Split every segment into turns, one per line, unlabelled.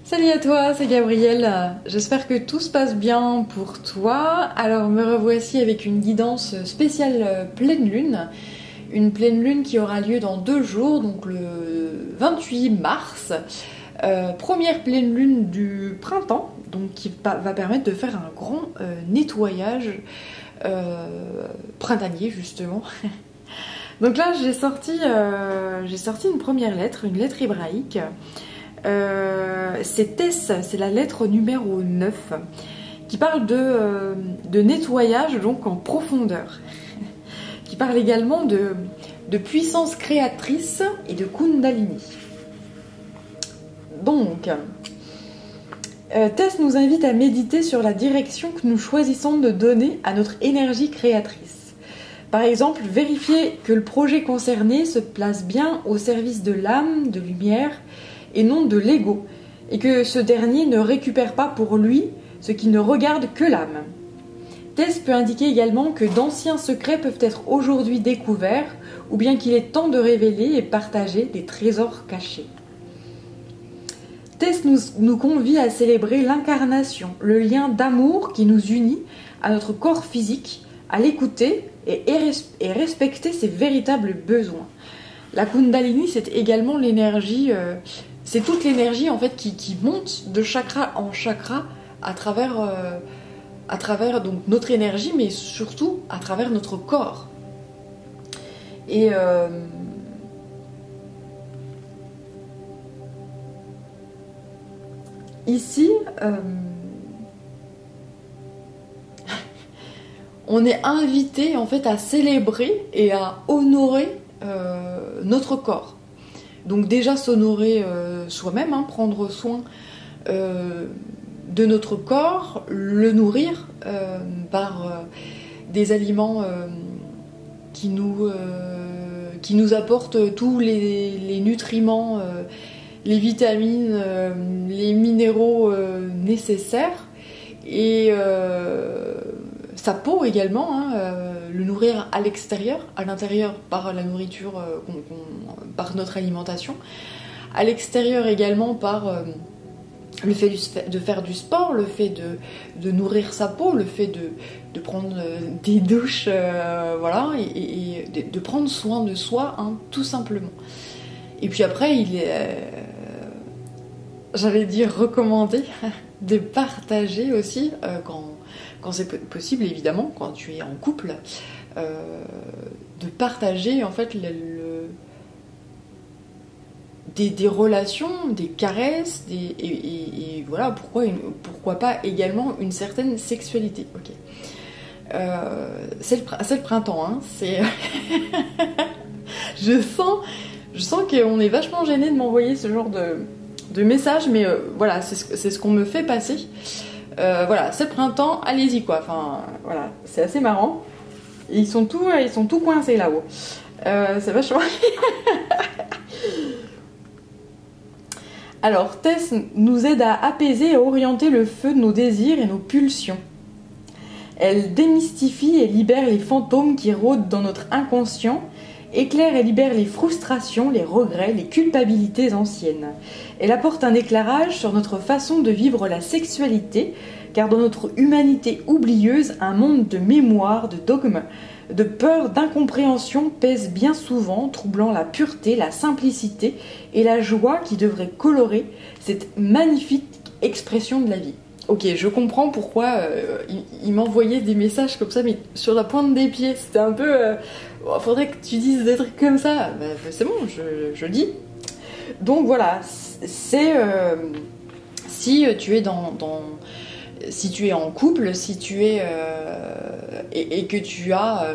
Salut à toi, c'est Gabrielle. J'espère que tout se passe bien pour toi. Alors me revoici avec une guidance spéciale pleine lune. Une pleine lune qui aura lieu dans 2 jours, donc le 28 mars. Première pleine lune du printemps, donc qui va permettre de faire un grand nettoyage printanier justement. Donc là j'ai sorti une première lettre, une lettre hébraïque. C'est Tess, c'est la lettre numéro 9 qui parle de nettoyage donc en profondeur, qui parle également de puissance créatrice et de Kundalini. Donc Tess nous invite à méditer sur la direction que nous choisissons de donner à notre énergie créatrice. Par exemple, vérifier que le projet concerné se place bien au service de l'âme, de lumière et non de l'ego, et que ce dernier ne récupère pas pour lui ce qui ne regarde que l'âme. Tess peut indiquer également que d'anciens secrets peuvent être aujourd'hui découverts, ou bien qu'il est temps de révéler et partager des trésors cachés. Tess nous convie à célébrer l'incarnation, le lien d'amour qui nous unit à notre corps physique, à l'écouter et respecter ses véritables besoins. La Kundalini, c'est également l'énergie... c'est toute l'énergie en fait qui monte de chakra en chakra à travers donc notre énergie, mais surtout à travers notre corps. Et ici, on est invité en fait à célébrer et à honorer notre corps. Donc déjà s'honorer soi-même, prendre soin de notre corps, le nourrir par des aliments qui nous apportent tous les nutriments, les vitamines, les minéraux nécessaires, et sa peau également, le nourrir à l'extérieur, à l'intérieur par la nourriture, par notre alimentation, à l'extérieur également par le fait de faire du sport, le fait de nourrir sa peau, le fait de prendre des douches, voilà, et de prendre soin de soi, tout simplement. Et puis après, il est, j'allais dire recommandé, de partager aussi, quand c'est possible, évidemment, quand tu es en couple, de partager en fait des relations, des caresses, et voilà, pourquoi pas également une certaine sexualité. Okay. C'est le printemps, c'est je sens qu'on est vachement gêné de m'envoyer ce genre de messages, mais voilà, c'est ce qu'on me fait passer. Voilà, c'est le printemps, allez-y quoi. Enfin, voilà, c'est assez marrant. Et ils sont tout coincés là-haut. C'est vachement. Alors, Tess nous aide à apaiser et à orienter le feu de nos désirs et nos pulsions. Elle démystifie et libère les fantômes qui rôdent dans notre inconscient, éclaire et libère les frustrations, les regrets, les culpabilités anciennes. Elle apporte un éclairage sur notre façon de vivre la sexualité, car dans notre humanité oublieuse, un monde de mémoire, de dogmes, de peur, d'incompréhension pèse bien souvent, troublant la pureté, la simplicité et la joie qui devraient colorer cette magnifique expression de la vie. Ok, je comprends pourquoi il m'envoyait des messages comme ça, mais sur la pointe des pieds. C'était un peu... faudrait que tu dises des trucs comme ça. Bah, c'est bon, je dis. Donc voilà, c'est... si tu es si tu es en couple, si tu es... et que tu as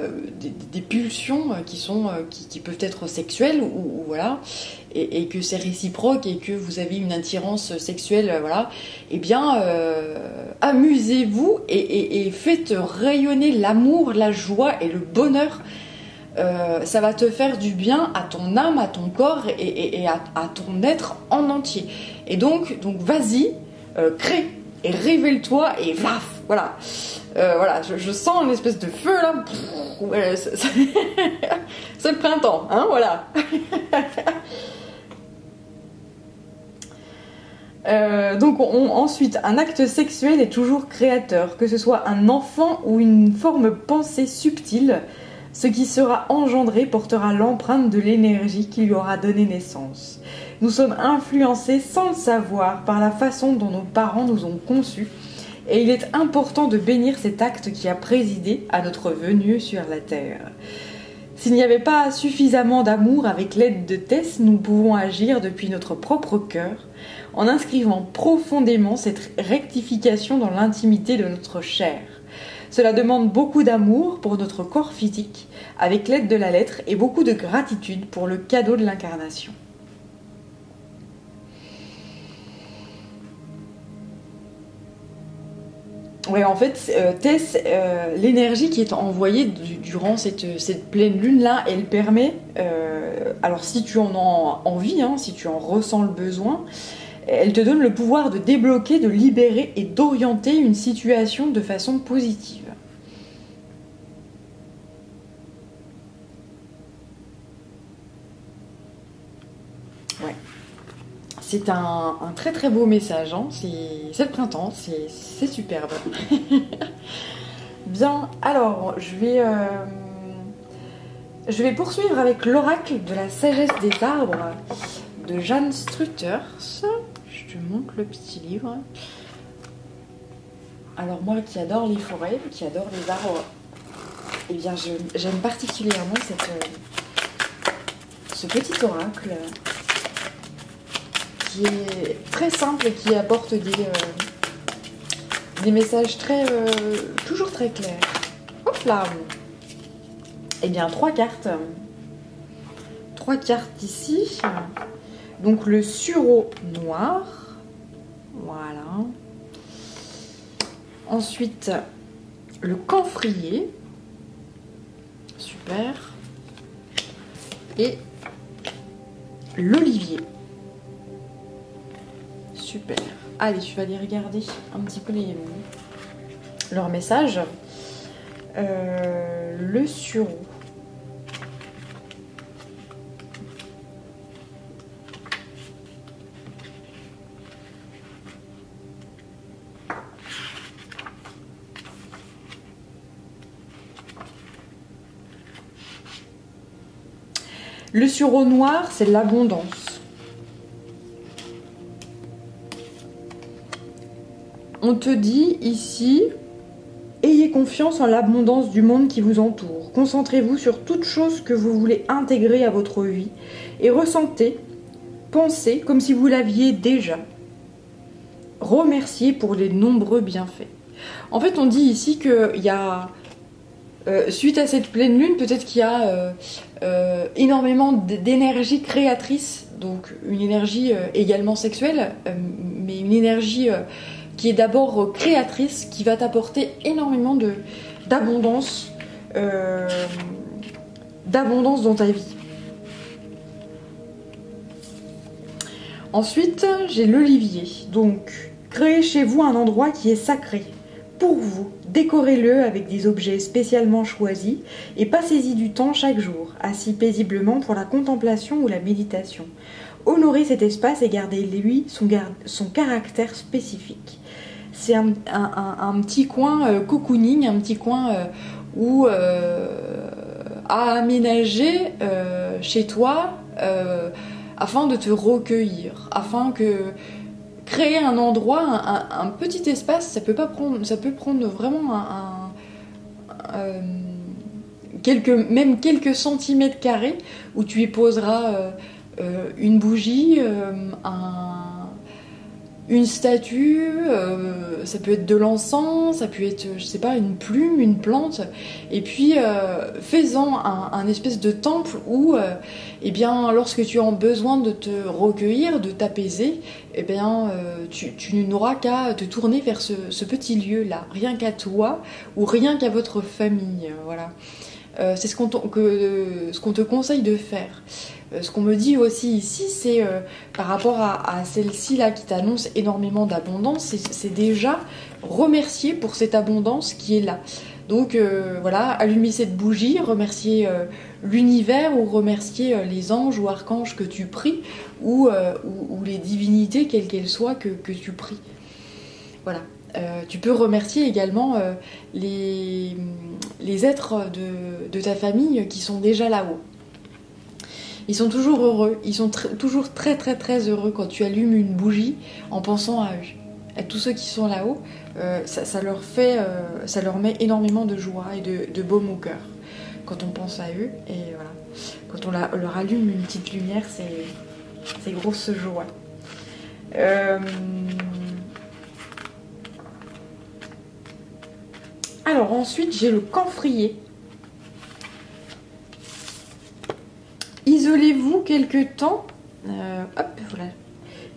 des pulsions qui peuvent être sexuelles, ou voilà... Et que c'est réciproque et que vous avez une attirance sexuelle, voilà, eh bien, amusez-vous et faites rayonner l'amour, la joie et le bonheur. Ça va te faire du bien à ton âme, à ton corps et à ton être en entier. Et donc vas-y, crée et révèle-toi et paf, voilà. Voilà, je sens une espèce de feu là. C'est le printemps, voilà. Ensuite, un acte sexuel est toujours créateur, que ce soit un enfant ou une forme pensée subtile. Ce qui sera engendré portera l'empreinte de l'énergie qui lui aura donné naissance. Nous sommes influencés sans le savoir par la façon dont nos parents nous ont conçus, et il est important de bénir cet acte qui a présidé à notre venue sur la terre. S'il n'y avait pas suffisamment d'amour, avec l'aide de Tess, nous pouvons agir depuis notre propre cœur, en inscrivant profondément cette rectification dans l'intimité de notre chair. Cela demande beaucoup d'amour pour notre corps physique, avec l'aide de la lettre, et beaucoup de gratitude pour le cadeau de l'incarnation. Ouais, en fait, Tess, l'énergie qui est envoyée durant cette pleine lune-là, elle permet, alors si tu en as envie, hein, si tu en ressens le besoin, elle te donne le pouvoir de débloquer, de libérer et d'orienter une situation de façon positive. Ouais. C'est un très très beau message, hein. C'est le printemps, c'est superbe. Bien, alors je vais poursuivre avec l'oracle de la sagesse des arbres de Jan Struthers. Je te montre le petit livre. Alors moi qui adore les forêts, qui adore les arbres, eh bien j'aime particulièrement ce petit oracle qui est très simple et qui apporte des messages toujours très clairs. Hop là. Eh bien, 3 cartes. 3 cartes ici. Donc le sureau noir. Voilà. Ensuite, le camphrier. Super. Et l'olivier. Super. Allez, je vais aller regarder un petit peu leurs messages. Le sureau. Le sureau noir, c'est l'abondance. On te dit ici, ayez confiance en l'abondance du monde qui vous entoure. Concentrez-vous sur toute chose que vous voulez intégrer à votre vie et ressentez, pensez comme si vous l'aviez déjà. Remerciez pour les nombreux bienfaits. En fait, on dit ici qu'il y a, suite à cette pleine lune, peut-être qu'il y a énormément d'énergie créatrice, donc une énergie également sexuelle, mais une énergie qui est d'abord créatrice, qui va t'apporter énormément d'abondance dans ta vie. Ensuite, j'ai l'olivier. Donc, créez chez vous un endroit qui est sacré. Pour vous, décorez-le avec des objets spécialement choisis et passez-y du temps chaque jour, assis paisiblement pour la contemplation ou la méditation. Honorez cet espace et gardez-lui son caractère spécifique. C'est un petit coin cocooning, un petit coin où à aménager chez toi afin de te recueillir, afin que créer un endroit, un petit espace, ça peut prendre vraiment même quelques centimètres carrés où tu y poseras une bougie, une statue, ça peut être de l'encens, ça peut être, je sais pas, une plume, une plante, et puis fais-en un espèce de temple où, eh bien, lorsque tu as besoin de te recueillir, de t'apaiser, eh bien, tu n'auras qu'à te tourner vers ce petit lieu-là, rien qu'à toi ou rien qu'à votre famille, voilà. C'est ce qu'on te conseille de faire. Ce qu'on me dit aussi ici, c'est par rapport à celle-ci là qui t'annonce énormément d'abondance, c'est déjà remercier pour cette abondance qui est là. Donc voilà, allumer cette bougie, remercier l'univers ou remercier les anges ou archanges que tu pries ou les divinités, quelles qu'elles soient, que tu pries. Voilà. Tu peux remercier également les êtres de ta famille qui sont déjà là-haut. Ils sont toujours heureux, ils sont toujours très très très heureux quand tu allumes une bougie en pensant à eux. À tous ceux qui sont là-haut, ça leur met énormément de joie et de baume au cœur quand on pense à eux. Et voilà, quand on leur allume une petite lumière, c'est grosse joie. Alors ensuite, j'ai le camphrier. Isolez-vous quelque temps. Voilà.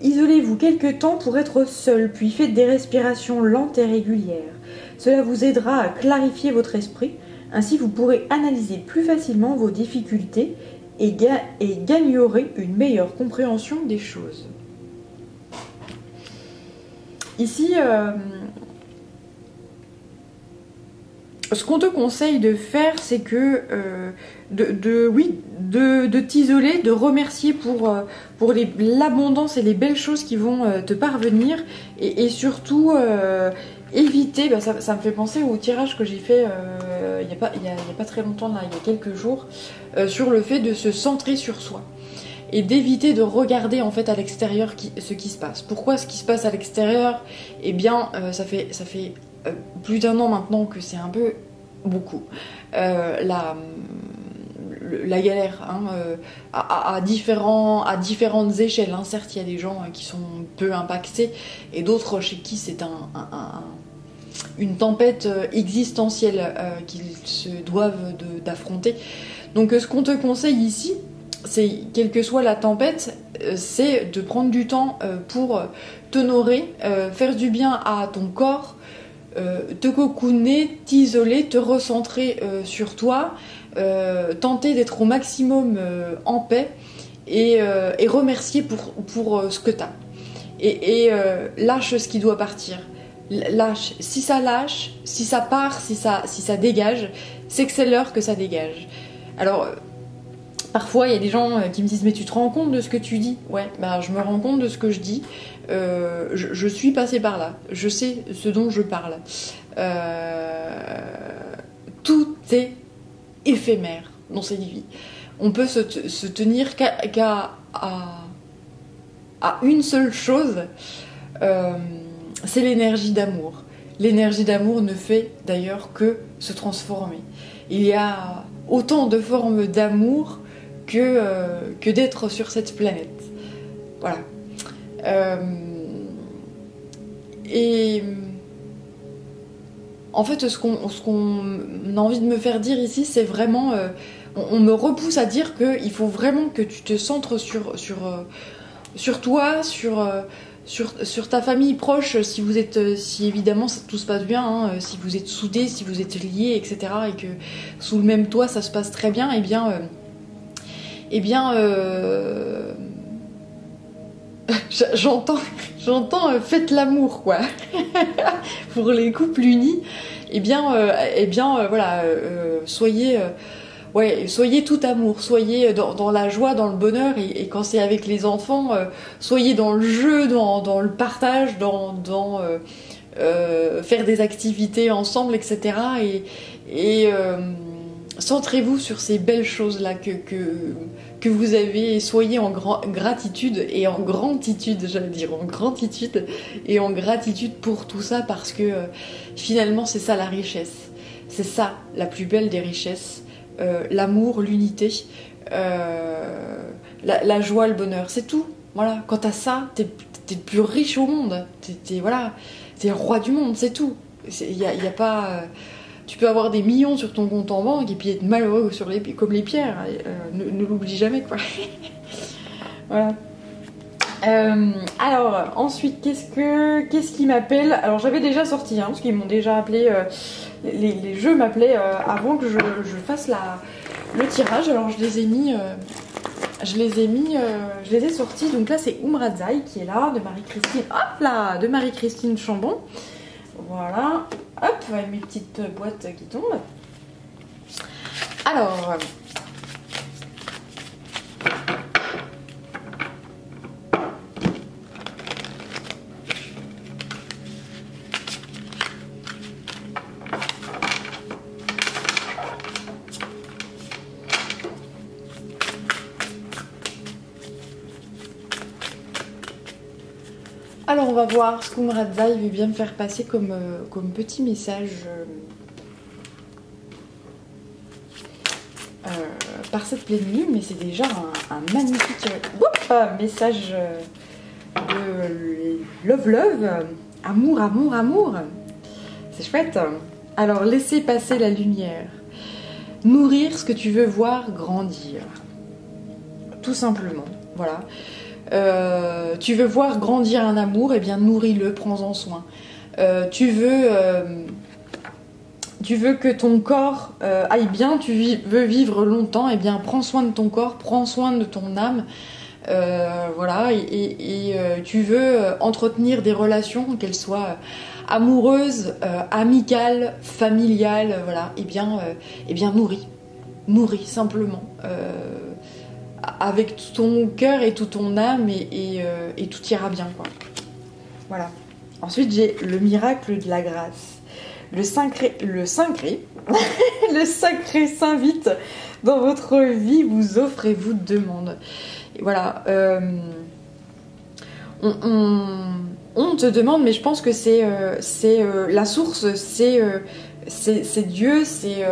Isolez-vous quelque temps pour être seul, puis faites des respirations lentes et régulières. Cela vous aidera à clarifier votre esprit. Ainsi, vous pourrez analyser plus facilement vos difficultés et gagnerez une meilleure compréhension des choses. Ici, ce qu'on te conseille de faire, c'est que de t'isoler, de remercier pour l'abondance et les belles choses qui vont te parvenir, et surtout éviter, ça me fait penser au tirage que j'ai fait il n'y a pas très longtemps, là, il y a quelques jours, sur le fait de se centrer sur soi et d'éviter de regarder en fait à l'extérieur ce qui se passe. Pourquoi ce qui se passe à l'extérieur? Eh bien, ça fait plus d'1 an maintenant que c'est un peu beaucoup la galère, hein, à différentes échelles, hein. Certes, il y a des gens qui sont peu impactés et d'autres chez qui c'est une tempête existentielle qu'ils se doivent d'affronter. Donc ce qu'on te conseille ici, c'est, quelle que soit la tempête, c'est de prendre du temps pour t'honorer, faire du bien à ton corps, te cocooner, t'isoler, te recentrer sur toi, tenter d'être au maximum en paix et remercier pour ce que tu as. Et lâche ce qui doit partir. Lâche. Si ça lâche, si ça part, si ça dégage, c'est que c'est l'heure que ça dégage. Alors, parfois, il y a des gens qui me disent « Mais tu te rends compte de ce que tu dis ?» Ouais, je me rends compte de ce que je dis. Je suis passée par là. Je sais ce dont je parle. Tout est éphémère dans cette vie. On peut se tenir qu'à une seule chose, c'est l'énergie d'amour. L'énergie d'amour ne fait d'ailleurs que se transformer. Il y a autant de formes d'amour que d'être sur cette planète. Voilà. Et en fait, ce qu'on a envie de me faire dire ici, c'est vraiment... on me repousse à dire qu'il faut vraiment que tu te centres sur toi, sur ta famille proche, si évidemment tout se passe bien, hein, si vous êtes soudés, si vous êtes liés, etc., et que sous le même toit ça se passe très bien, j'entends faites l'amour, quoi. Pour les couples unis, voilà, soyez tout amour, soyez dans la joie, dans le bonheur, et quand c'est avec les enfants, soyez dans le jeu, dans le partage, dans faire des activités ensemble, etc. Et centrez-vous sur ces belles choses-là que vous avez, et soyez en gratitude et en granditude, j'allais dire, en granditude et en gratitude pour tout ça, parce que finalement c'est ça la richesse, c'est ça la plus belle des richesses, l'amour, l'unité, la joie, le bonheur, c'est tout. Voilà, quand t'as ça, t'es le plus riche au monde, t'es le roi du monde, c'est tout. Y a pas... Tu peux avoir des millions sur ton compte en banque et puis être malheureux comme les pierres. Ne l'oublie jamais, quoi. Voilà. Alors, ensuite, qu'est-ce qui m'appelle? Alors, j'avais déjà sorti, hein, parce qu'ils m'ont déjà appelé. Les jeux m'appelaient avant que je fasse le tirage. Alors, je les ai sortis. Donc là, c'est Umrazai qui est là, de Marie-Christine. Hop là, de Marie-Christine Chambon. Voilà. Hop, mes petites boîtes qui tombent. Alors... Alors on va voir ce qu'Umradza veut bien me faire passer comme petit message par cette pleine lune, mais c'est déjà un magnifique message de love, amour, c'est chouette. Alors laissez passer la lumière, nourrir ce que tu veux voir grandir, tout simplement, voilà. Tu veux voir grandir un amour, eh bien nourris-le, prends-en soin. Tu veux que ton corps aille bien, veux vivre longtemps, eh bien prends soin de ton corps, prends soin de ton âme. Voilà, et tu veux entretenir des relations, qu'elles soient amoureuses, amicales, familiales, voilà, eh bien nourris simplement. Avec tout ton cœur et toute ton âme et tout ira bien, quoi. Voilà. Ensuite, j'ai le miracle de la grâce. Le sacré le sacré s'invite dans votre vie, vous offre et vous demande. Et voilà. On te demande, mais je pense que c'est la source, c'est Dieu, c'est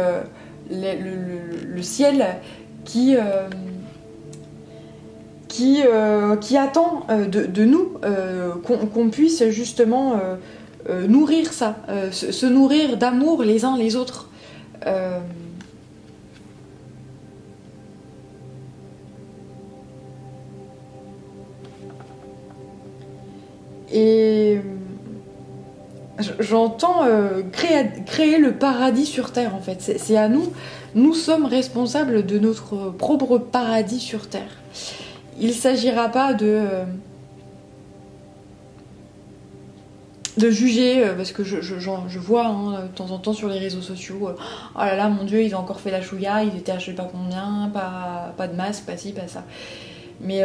le ciel qui attend de nous qu'on puisse justement nourrir ça, se nourrir d'amour les uns les autres. Et j'entends créer le paradis sur Terre, en fait. C'est à nous. Nous sommes responsables de notre propre paradis sur Terre. Il ne s'agira pas de juger, parce que je vois de temps en temps sur les réseaux sociaux, oh là là, mon Dieu, ils ont encore fait la chouïa, ils étaient à je sais pas combien, pas de masque, pas ci, pas ça. Mais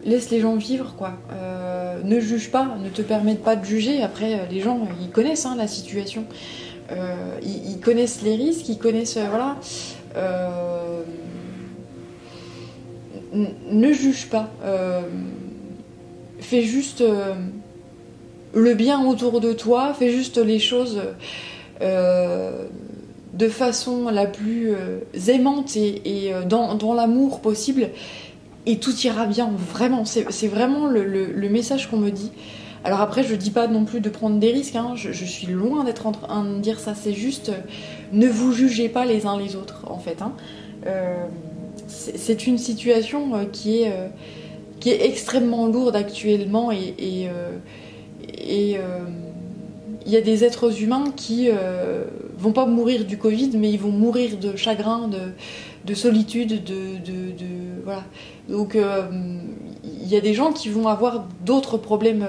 laisse les gens vivre, quoi. Ne juge pas, ne te permette pas de juger. Après, les gens, ils connaissent la situation. Ils connaissent les risques, ils connaissent... voilà. Ne juge pas. Fais juste le bien autour de toi. Fais juste les choses de façon la plus aimante et dans l'amour possible. Et tout ira bien, vraiment. C'est vraiment le message qu'on me dit. Alors après, je dis pas non plus de prendre des risques, je suis loin d'être en train de dire ça. C'est juste, ne vous jugez pas les uns les autres, en fait. C'est une situation qui est extrêmement lourde actuellement et il y a des êtres humains qui vont pas mourir du Covid, mais ils vont mourir de chagrin, de solitude, voilà. Donc il y a des gens qui vont avoir d'autres problèmes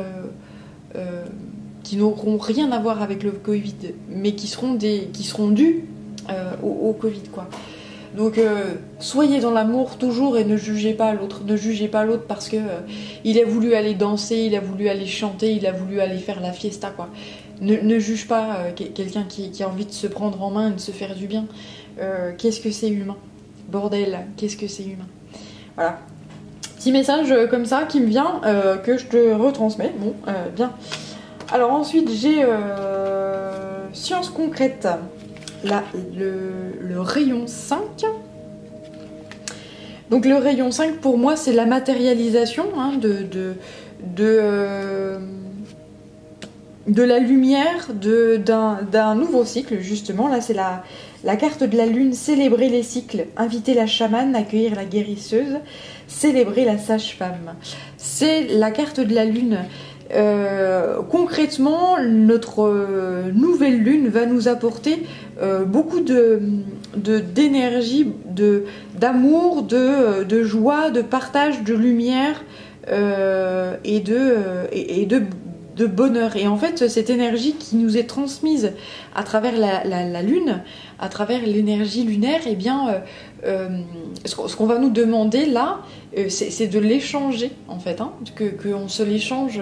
qui n'auront rien à voir avec le Covid, mais qui seront dus au Covid, quoi. Donc soyez dans l'amour toujours et ne jugez pas l'autre. Ne jugez pas l'autre parce que il a voulu aller danser, il a voulu aller chanter, il a voulu aller faire la fiesta, quoi. Ne juge pas quelqu'un qui a envie de se prendre en main et de se faire du bien. Qu'est-ce que c'est humain? Bordel, qu'est-ce que c'est humain? Voilà. Petit message comme ça qui me vient, que je te retransmets. Bon, bien. Alors ensuite, j'ai science concrète. Là, le rayon 5. Donc le rayon 5, pour moi, c'est la matérialisation de la lumière, d'un nouveau cycle, justement. Là, c'est la carte de la lune, célébrer les cycles, inviter la chamane, accueillir la guérisseuse, célébrer la sage-femme. C'est la carte de la lune. Concrètement, notre nouvelle lune va nous apporter beaucoup d'énergie, d'amour, de joie, de partage, de lumière et de de bonheur. Et en fait, cette énergie qui nous est transmise à travers la Lune, à travers l'énergie lunaire, eh bien, ce qu'on va nous demander là, c'est de l'échanger, en fait, hein, qu'on se l'échange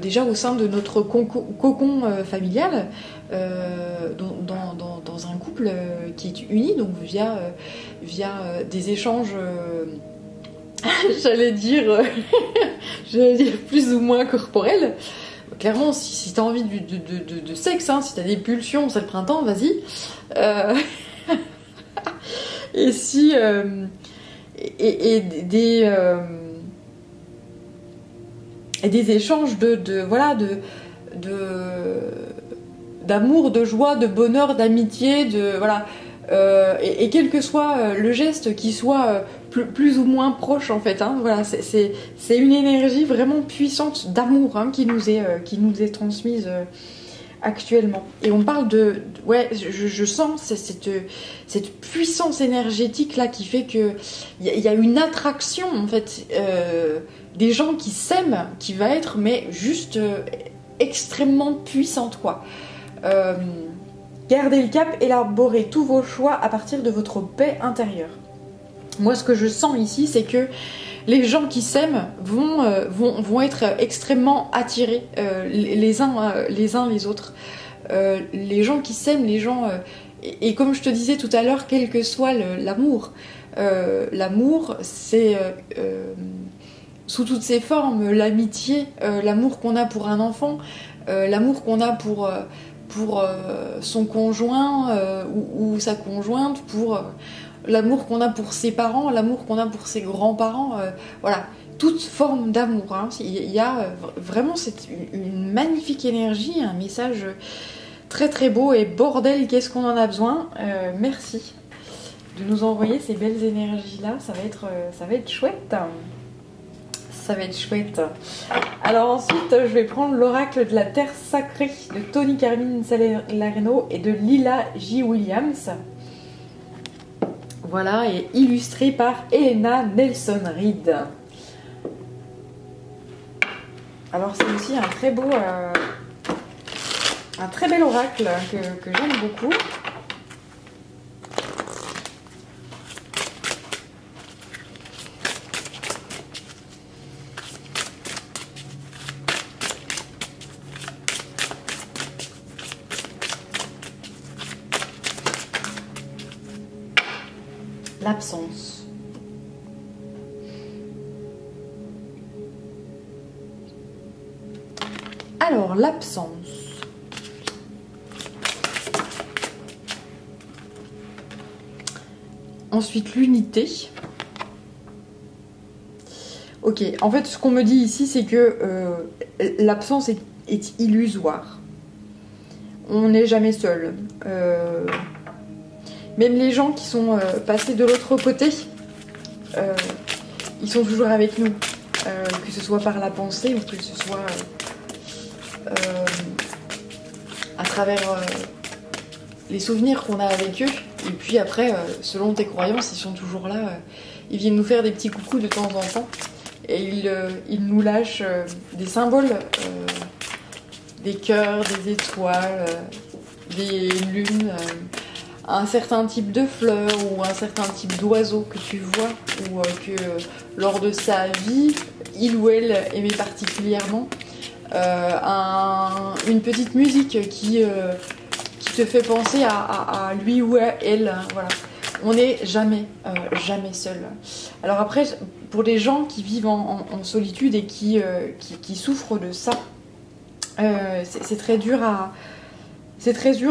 déjà au sein de notre cocon familial, dans un couple qui est uni, donc via des échanges... j'allais dire plus ou moins corporel. Clairement, si t'as envie de sexe, hein, si t'as des pulsions, c'est le printemps, vas-y. Et si et des échanges d'amour, de joie, de bonheur, d'amitié, voilà. Et quel que soit le geste qui soit plus ou moins proche en fait, hein, voilà, c'est une énergie vraiment puissante d'amour, hein, qui nous est transmise actuellement. Et on parle ouais, je sens cette puissance énergétique là qui fait que il y a une attraction en fait des gens qui s'aiment qui va être mais juste extrêmement puissante quoi. Gardez le cap, élaborez tous vos choix à partir de votre paix intérieure. Moi, ce que je sens ici, c'est que les gens qui s'aiment vont être extrêmement attirés les uns les autres. Les gens qui s'aiment, les gens... et comme je te disais tout à l'heure, quel que soit l'amour, l'amour, c'est... sous toutes ses formes, l'amitié, l'amour qu'on a pour un enfant, l'amour qu'on a pour son conjoint ou sa conjointe, pour l'amour qu'on a pour ses parents, l'amour qu'on a pour ses grands-parents, voilà, toute forme d'amour, hein. Il y a vraiment une magnifique énergie, un message très très beau, et bordel, qu'est-ce qu'on en a besoin. Merci de nous envoyer ces belles énergies-là, ça va être chouette. Ça va être chouette. Alors ensuite, je vais prendre l'oracle de la Terre Sacrée de Tony Carmine Salerno et de Lila J. Williams. Voilà, et illustré par Elena Nelson-Reed. Alors c'est aussi un très beau, un très bel oracle que j'aime beaucoup. L'absence. Alors, l'absence. Ensuite, l'unité. Ok, en fait, ce qu'on me dit ici, c'est que l'absence est illusoire. On n'est jamais seul. Même les gens qui sont passés de l'autre côté, ils sont toujours avec nous. Que ce soit par la pensée ou que ce soit à travers les souvenirs qu'on a avec eux. Et puis après, selon tes croyances, ils sont toujours là. Ils viennent nous faire des petits coucous de temps en temps. Et ils nous lâchent des symboles, des cœurs, des étoiles, des lunes... un certain type de fleurs ou un certain type d'oiseau que tu vois ou que lors de sa vie, il ou elle aimait particulièrement. Une petite musique qui te fait penser à lui ou à elle. Voilà. On n'est jamais seul. Alors après, pour les gens qui vivent en solitude et qui souffrent de ça, c'est très dur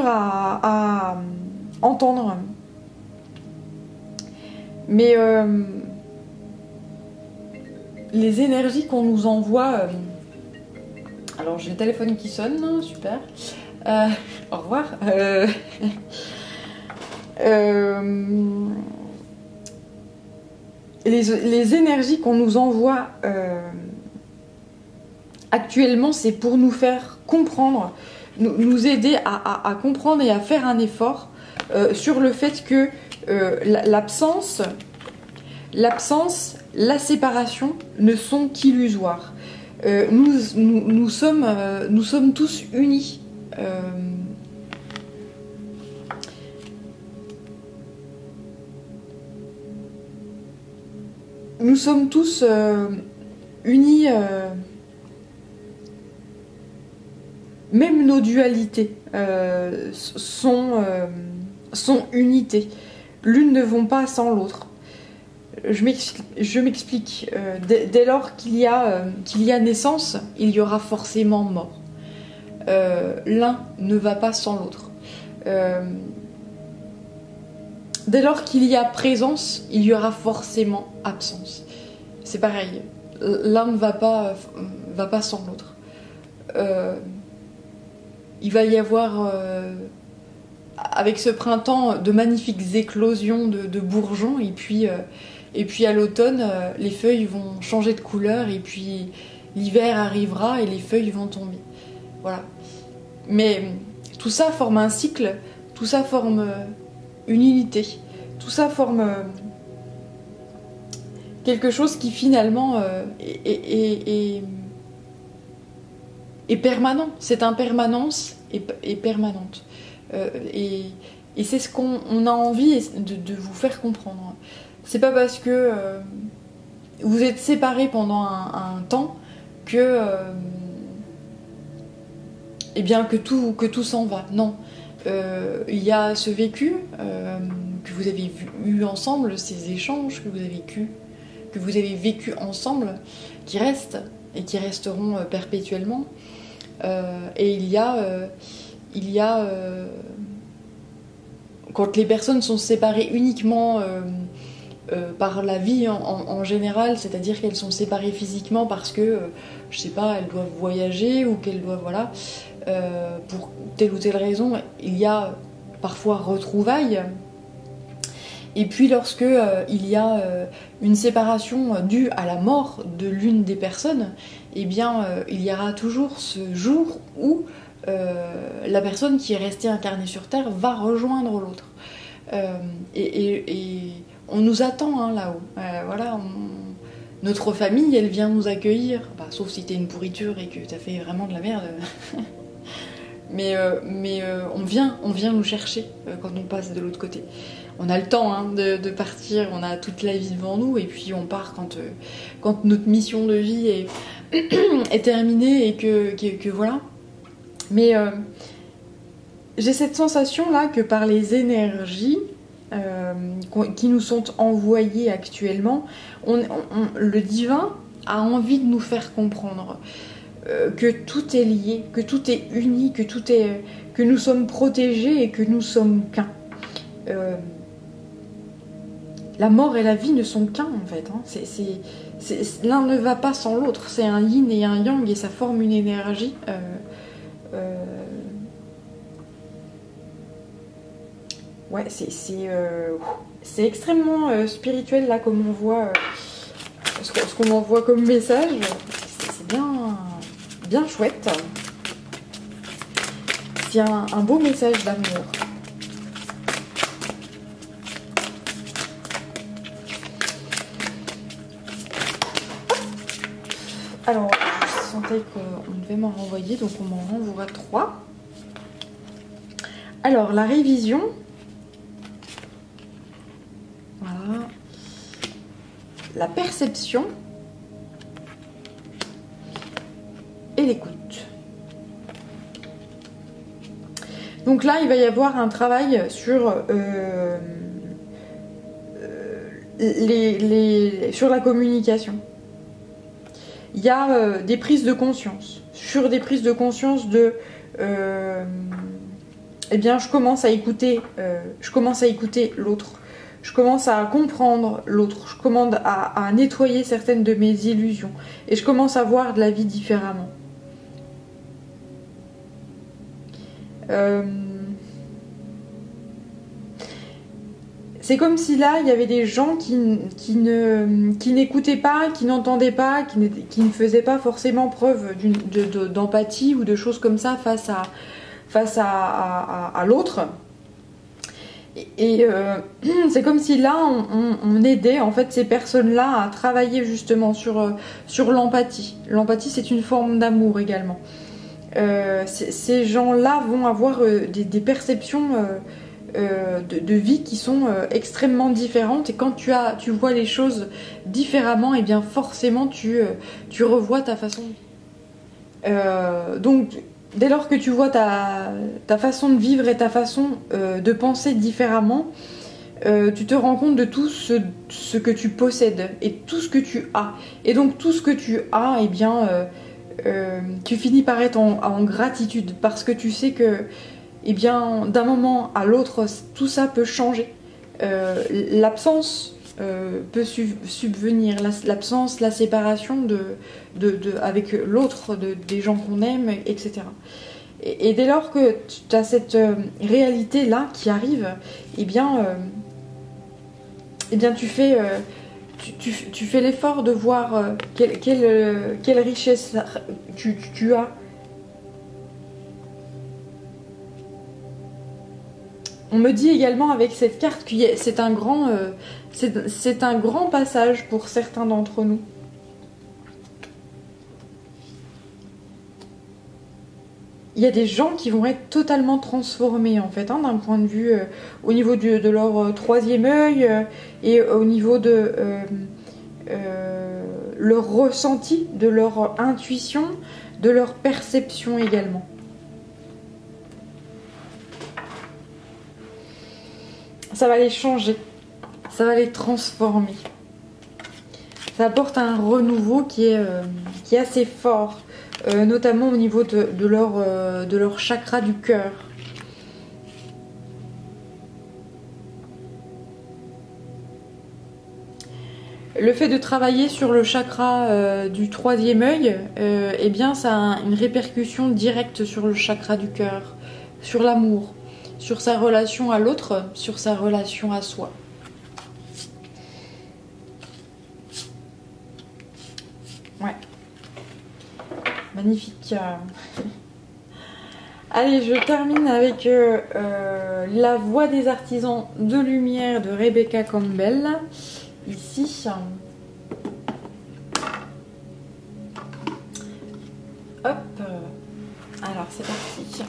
à entendre, mais les énergies qu'on nous envoie, alors j'ai le téléphone qui sonne, super, au revoir, les énergies qu'on nous envoie actuellement, c'est pour nous faire comprendre, nous aider à comprendre et à faire un effort sur le fait que l'absence, la séparation ne sont qu'illusoires. Nous sommes tous unis. Nous sommes tous unis, même nos dualités sont unités. L'une ne vont pas sans l'autre. Je m'explique. Dès lors qu'il y a naissance, il y aura forcément mort. L'un ne va pas sans l'autre. Dès lors qu'il y a présence, il y aura forcément absence. C'est pareil. L'un ne va pas sans l'autre. Il va y avoir, avec ce printemps, de magnifiques éclosions de bourgeons, et puis à l'automne, les feuilles vont changer de couleur, et puis l'hiver arrivera et les feuilles vont tomber. Voilà. Mais tout ça forme un cycle, tout ça forme une unité, tout ça forme quelque chose qui finalement est permanent. Cette impermanence est permanente. Et c'est ce qu'on a envie de vous faire comprendre. C'est pas parce que vous êtes séparés pendant un temps que tout s'en va. Non. Il y a ce vécu que vous avez eu ensemble, ces échanges que vous avez vécu ensemble, qui restent et qui resteront perpétuellement. Et il y a quand les personnes sont séparées uniquement par la vie en général, c'est-à-dire qu'elles sont séparées physiquement parce que, je sais pas, elles doivent voyager ou qu'elles doivent, voilà, pour telle ou telle raison, il y a parfois retrouvailles. Et puis lorsque il y a une séparation due à la mort de l'une des personnes, eh bien il y aura toujours ce jour où la personne qui est restée incarnée sur Terre va rejoindre l'autre. Et on nous attend hein, là-haut. Voilà, notre famille, elle vient nous accueillir, bah, sauf si t'es une pourriture et que t'as fait vraiment de la merde. mais on vient nous chercher quand on passe de l'autre côté. On a le temps hein, de partir, on a toute la vie devant nous, et puis on part quand notre mission de vie est terminée et que voilà. Mais j'ai cette sensation là que par les énergies qui nous sont envoyées actuellement, le divin a envie de nous faire comprendre que tout est lié, que tout est uni, que nous sommes protégés et que nous sommes qu'un. La mort et la vie ne sont qu'un en fait. Hein. L'un ne va pas sans l'autre. C'est un yin et un yang et ça forme une énergie. Ouais, c'est extrêmement spirituel là comme on voit ce qu'on envoie comme message. C'est bien chouette. C'est un beau message d'amour. Alors, je sentais qu'on devait m'en renvoyer, donc on m'en renvoie 3. Alors, la révision. Voilà. La perception. Et l'écoute. Donc là, il va y avoir un travail sur sur la communication. Il y a des prises de conscience. Sur des prises de conscience de... eh bien, je commence à écouter l'autre. Je commence à comprendre l'autre. Je commence à nettoyer certaines de mes illusions. Et je commence à voir de la vie différemment. C'est comme si là, il y avait des gens qui n'écoutaient pas, qui n'entendaient pas, qui ne faisaient pas forcément preuve d'empathie ou de choses comme ça face à l'autre. C'est comme si là on aidait en fait ces personnes-là à travailler justement sur l'empathie. L'empathie, c'est une forme d'amour également. Ces gens-là vont avoir des perceptions de vie qui sont extrêmement différentes, et quand tu vois les choses différemment, et bien forcément tu revois ta façon de vivre. Donc dès lors que tu vois ta façon de vivre et ta façon de penser différemment, tu te rends compte de tout ce que tu possèdes et tout ce que tu as. Et donc tout ce que tu as, eh bien, tu finis par être en gratitude, parce que tu sais que, eh bien, d'un moment à l'autre, tout ça peut changer. L'absence peut subvenir, l'absence, la séparation avec l'autre, des gens qu'on aime, etc. Et dès lors que tu as cette réalité-là qui arrive, eh bien tu fais l'effort de voir quelle richesse tu as. On me dit également avec cette carte que c'est un grand passage pour certains d'entre nous. Il y a des gens qui vont être totalement transformés en fait, hein, d'un point de vue au niveau de leur troisième œil et au niveau de leur ressenti, de leur intuition, de leur perception également. Ça va les changer, ça va les transformer. Ça apporte un renouveau qui est assez fort, notamment au niveau de leur chakra du cœur. Le fait de travailler sur le chakra du troisième œil, eh bien, ça a une répercussion directe sur le chakra du cœur, sur l'amour, sur sa relation à l'autre, sur sa relation à soi. Ouais. Magnifique. Allez, je termine avec La Voix des artisans de lumière de Rebecca Campbell. Ici. Hop. Alors, c'est parti.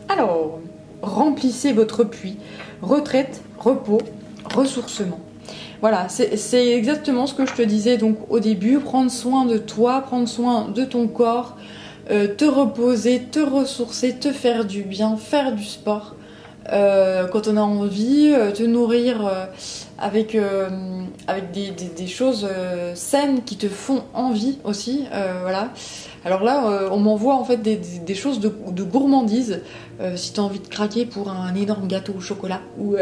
Alors, remplissez votre puits. Retraite, repos, ressourcement. Voilà, c'est exactement ce que je te disais donc au début. Prendre soin de toi, prendre soin de ton corps, te reposer, te ressourcer, te faire du bien, faire du sport. Quand on a envie, te nourrir avec des choses saines qui te font envie aussi. Voilà. Alors là, on m'envoie en fait des choses de gourmandise. Si tu as envie de craquer pour un énorme gâteau au chocolat ou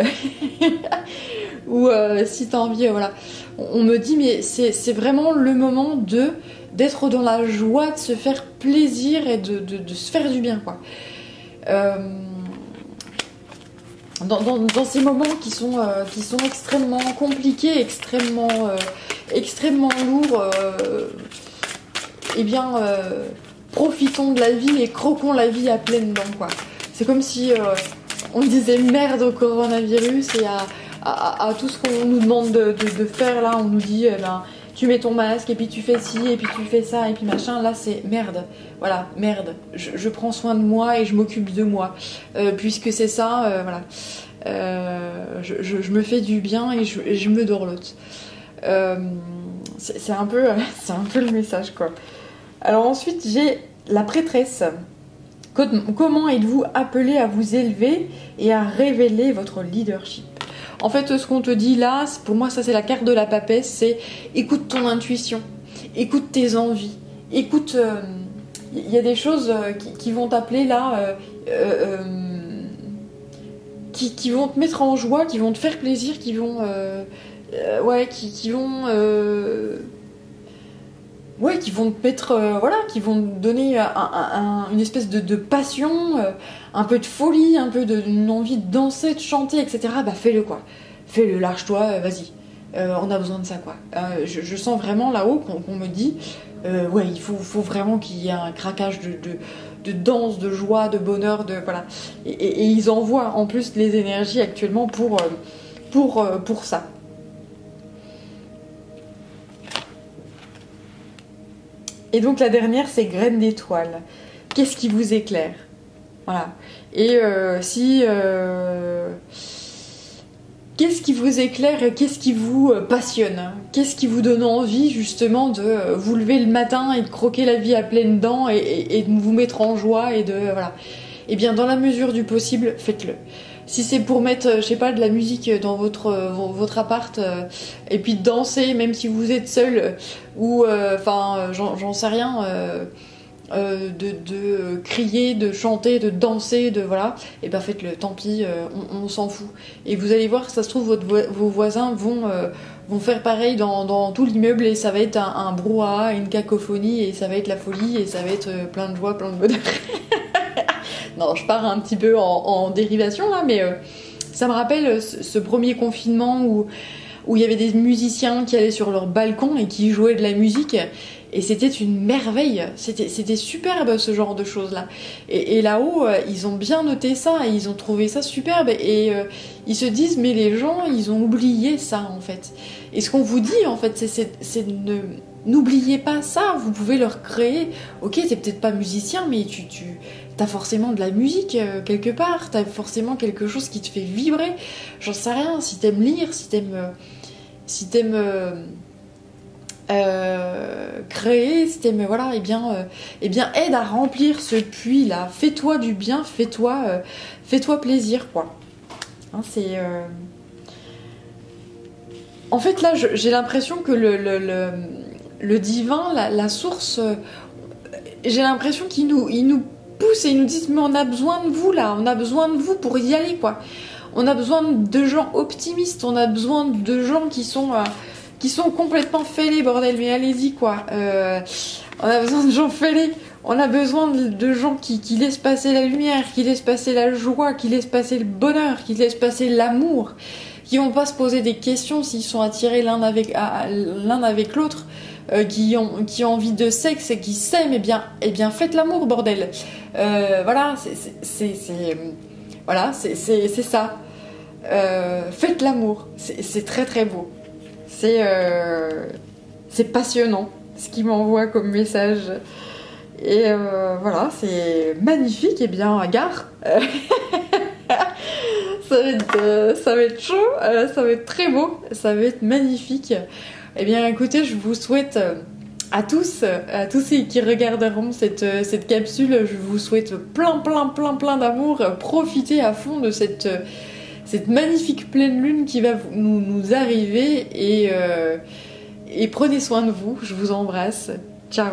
si tu as envie, voilà. On me dit, mais c'est vraiment le moment d'être dans la joie, de se faire plaisir et de se faire du bien, quoi. Dans ces moments qui sont extrêmement compliqués, extrêmement lourds, eh bien, profitons de la vie et croquons la vie à pleines dents, quoi. C'est comme si on disait merde au coronavirus et à tout ce qu'on nous demande de faire là, on nous dit, eh ben, tu mets ton masque et puis tu fais ci et puis tu fais ça et puis machin. Là c'est merde, voilà, merde, je prends soin de moi et je m'occupe de moi, puisque c'est ça, voilà, je me fais du bien et je me dorlote. C'est un peu le message, quoi. Alors ensuite j'ai la prêtresse. Comment êtes-vous appelé à vous élever et à révéler votre leadership? En fait, ce qu'on te dit là, pour moi, ça c'est la carte de la papesse, c'est écoute ton intuition, écoute tes envies, écoute, y a des choses qui vont t'appeler là, qui vont te mettre en joie, qui vont te faire plaisir, qui vont ouais, qui vont... ouais, qui vont te mettre, voilà, qui vont te donner une espèce de passion, un peu de folie, un peu une envie de danser, de chanter, etc. Bah fais-le quoi. Fais-le, lâche-toi, vas-y. On a besoin de ça quoi. Je sens vraiment là-haut qu'on me dit, ouais, il faut vraiment qu'il y ait un craquage de danse, de joie, de bonheur, de voilà. Et ils envoient en plus les énergies actuellement pour ça. Et donc la dernière, c'est graine d'étoile. Qu'est-ce qui vous éclaire? Voilà. Et qu'est-ce qui vous éclaire et qu'est-ce qui vous passionne? Qu'est-ce qui vous donne envie justement de vous lever le matin et de croquer la vie à pleines dents et de vous mettre en joie et de voilà. Eh bien dans la mesure du possible, faites-le. Si c'est pour mettre, je sais pas, de la musique dans votre appart et puis de danser, même si vous êtes seul, ou enfin, j'en sais rien, de crier, de chanter, de danser, de voilà, et ben faites-le. Tant pis, on s'en fout. Et vous allez voir, ça se trouve, vos voisins vont faire pareil dans tout l'immeuble et ça va être un brouhaha, une cacophonie et ça va être la folie et ça va être plein de joie, plein de bonheur. Non, je pars un petit peu en dérivation là, mais ça me rappelle ce premier confinement où il y avait des musiciens qui allaient sur leur balcon et qui jouaient de la musique. Et c'était une merveille, c'était superbe ce genre de choses là. Et là-haut, ils ont bien noté ça, et ils ont trouvé ça superbe. Et ils se disent, mais les gens, ils ont oublié ça en fait. Et ce qu'on vous dit en fait, c'est n'oubliez pas ça, vous pouvez leur créer. Ok, t'es peut-être pas musicien, mais t'as forcément de la musique quelque part, t'as forcément quelque chose qui te fait vibrer. J'en sais rien, si t'aimes lire, si t'aimes créer, si t'aimes voilà, eh bien aide à remplir ce puits là. Fais-toi du bien, fais-toi plaisir quoi. Hein, c'est en fait là, j'ai l'impression que le divin, la source, j'ai l'impression qu'il nous pousse et ils nous disent mais on a besoin de vous là, on a besoin de vous pour y aller quoi. On a besoin de gens optimistes, on a besoin de gens qui sont complètement fêlés, bordel, mais allez-y quoi. On a besoin de gens fêlés, on a besoin de gens qui laissent passer la lumière, qui laissent passer la joie, qui laissent passer le bonheur, qui laissent passer l'amour, qui vont pas se poser des questions s'ils sont attirés l'un avec l'autre. Qui ont envie de sexe et qui s'aiment, eh bien faites l'amour bordel. Voilà, c'est ça. Faites l'amour, c'est très très beau. C'est passionnant ce qu'il m'envoie comme message. Et voilà, c'est magnifique. Et bien gare. Ça va être chaud, ça va être très beau, ça va être magnifique. Eh bien écoutez, je vous souhaite à tous ceux qui regarderont cette capsule, je vous souhaite plein d'amour. Profitez à fond de cette magnifique pleine lune qui va nous arriver et prenez soin de vous. Je vous embrasse. Ciao.